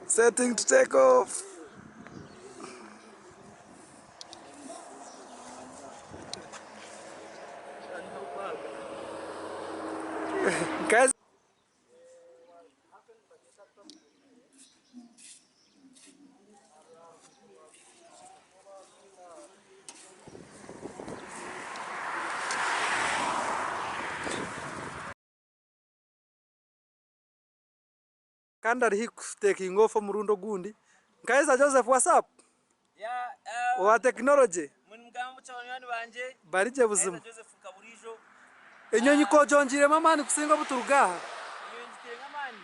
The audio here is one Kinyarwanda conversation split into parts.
Setting to take off. Guys, Kandar hik taking off from Murundo Gundi. Nkaheza Joseph, what's up? Yeah, Wa technology. Mungambo cyabanyani banje. Barije buzima. Joseph Kaburijo. Enyonyi ko jonjire mama ni kusinga buturugaha. Enyonyi tengamani.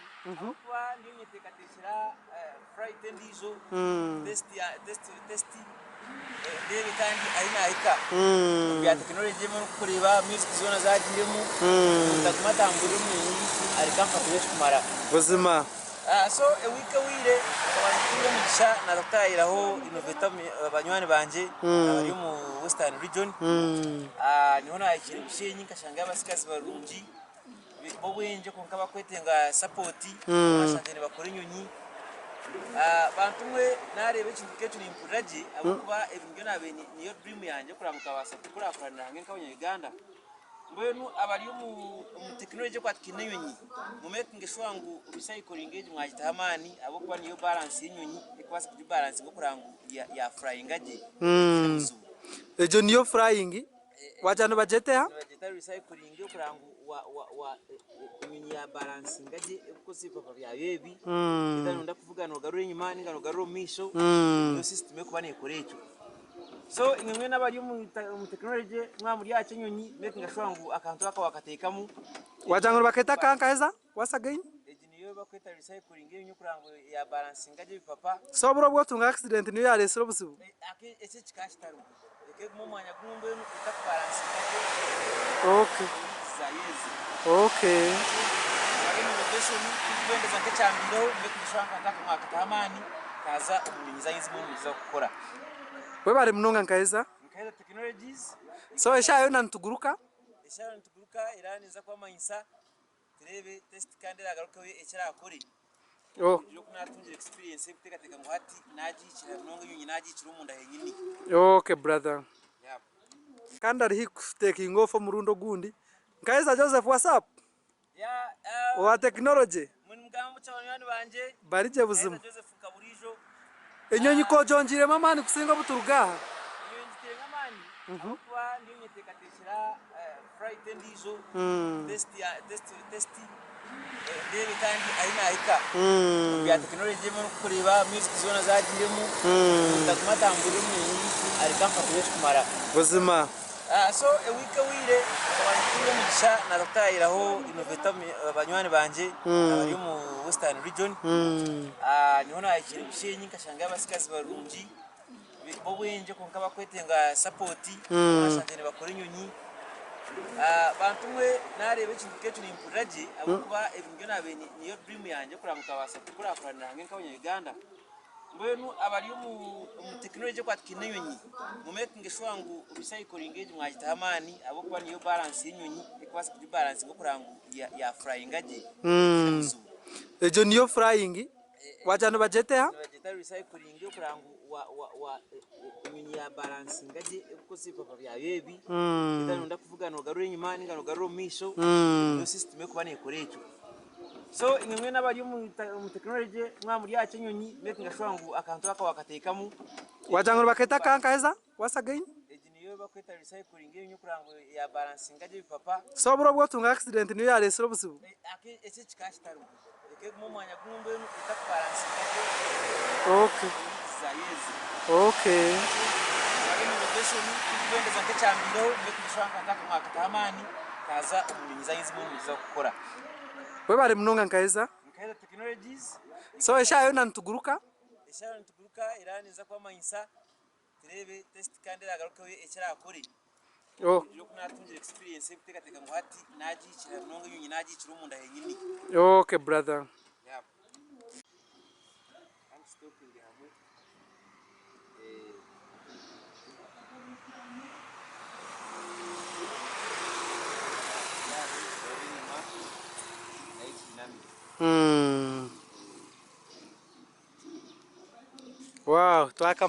Kwa ndiyo nyetekatishira fright ndizo. Test. Ndebe kandi aina aika. Ya technology mu kureba music zona zagindemo. Ndakumatambura mu ari kamfata yesu kumara. Buzima. So a week awire abantu mugisha naratayiraho innovator abanywanyi banje bari mu Western region niho nakiri bishenyi kashanga abasikazi barungi bo bwenje konka bakwetenga support bashanje bakora inyonyi bantu mwe narebe ikintu kecu ni impuraje abo kuba ebingo nabeni niyo dream yanje kuramuka basa kurakorana hange nk'abanya Uganda mbenu abari mu technology kwa kinenyonyi mu making sure ngo recycling age mwagita hamani abo kwa niyo balance y'inyonyi ikwasa ku balance ngo kurangu ya frying age ejo niyo frying wajana bajete ha bajeta recycling yo kurangu wa inyonyi ya balance ngaje uko sifa bya yebi ndanda kuvuga no garure nyuma ngano garuro misho no system yo kubane korecho. So ingwe n'abari mu technology mwamuri yacu nyonyi making sure ngo akantu bakatekamu wajangura baketa Nkaheza wasa again niyo bakweta recycling yo kurango ya balancing aje bipapa so bro bwo tunga accident niyo yare siro busibu ese kikashitaru eke mu mwanya kumbe ita balance aje okay ari mu besho ni kwende zanke cyambiro making sure ngo akatamani kaza umunyinza yizi mu biza gukora we bari munonga Nkaheza technologies so eshayo nantuguruka iraniza kwa mayinsa turebe test kandi ragaruka we ekirakore yo kunatungira experience gutekateka ngo hati nagikira nongo nyunyi nagikira umunda henyini okay brother kandi ari hik taking off from Murundo Gundi. Nkaheza Joseph, what's up? Yeah, wa technology mungambo cyabanyani banje barije buzima. Joseph Kaburijo. Enyonyi ko jonjire mama ni kusinga buturugaha. Enyonyi tengamani. Kwa ndiyo nyetekatishira fright ndizo. Test. Ndebe kandi aina aika. Ya technology mu kureba music zona zagindemo. Ndakumatambura mu ari kamfata yesu kumara. Buzima. So a week awire abantu mugisha naratayiraho innovator abanywanyi banje bari mu Western region niho nakiri bishenyi kashanga abasikazi barungi bo bwenje konka bakwetenga support bashanje bakora inyonyi bantu mwe narebe ikintu kecu ni impuraje abo kuba ebingo nabeni niyo dream yanje kuramuka basa kurakorana hange nk'abanya Uganda mbenu abari mu technology kwa kinenyonyi mu making sure ngo recycling age mwagita hamani abo kwa niyo balance y'inyonyi ikwasa ku balance ngo kurangu ya frying age ejo niyo frying wajana bajete ha bajeta recycling yo kurangu wa inyonyi ya balance ngaje uko sifa bya yebi ndanda kuvuga no garure nyuma ngano garuro misho no system yo kubane korecho. So ingwe n'abari mu technology mwamuri yacu nyonyi making sure ngo akantu bakatekamu wajangura baketa Nkaheza wasa again niyo bakweta recycling yo kurango ya balancing aje bipapa so bro bwo tunga accident niyo yare siro busibu ese kikashitaru eke mu mwanya kumbe ita balance aje okay ari mu besho ni kwende zanke cyambiro making sure ngo akatamani kaza umunyinza yizi mu biza gukora we bari munonga Nkaheza technologies so eshayo nantuguruka iraniza kwa mayinsa turebe test kandi ragaruka we ekirakore yo kunatungira experience gutekateka ngo hati nagikira nongo nyunyi nagikira umunda henyini okay brother I'm stopping the hamwe Wow, twaka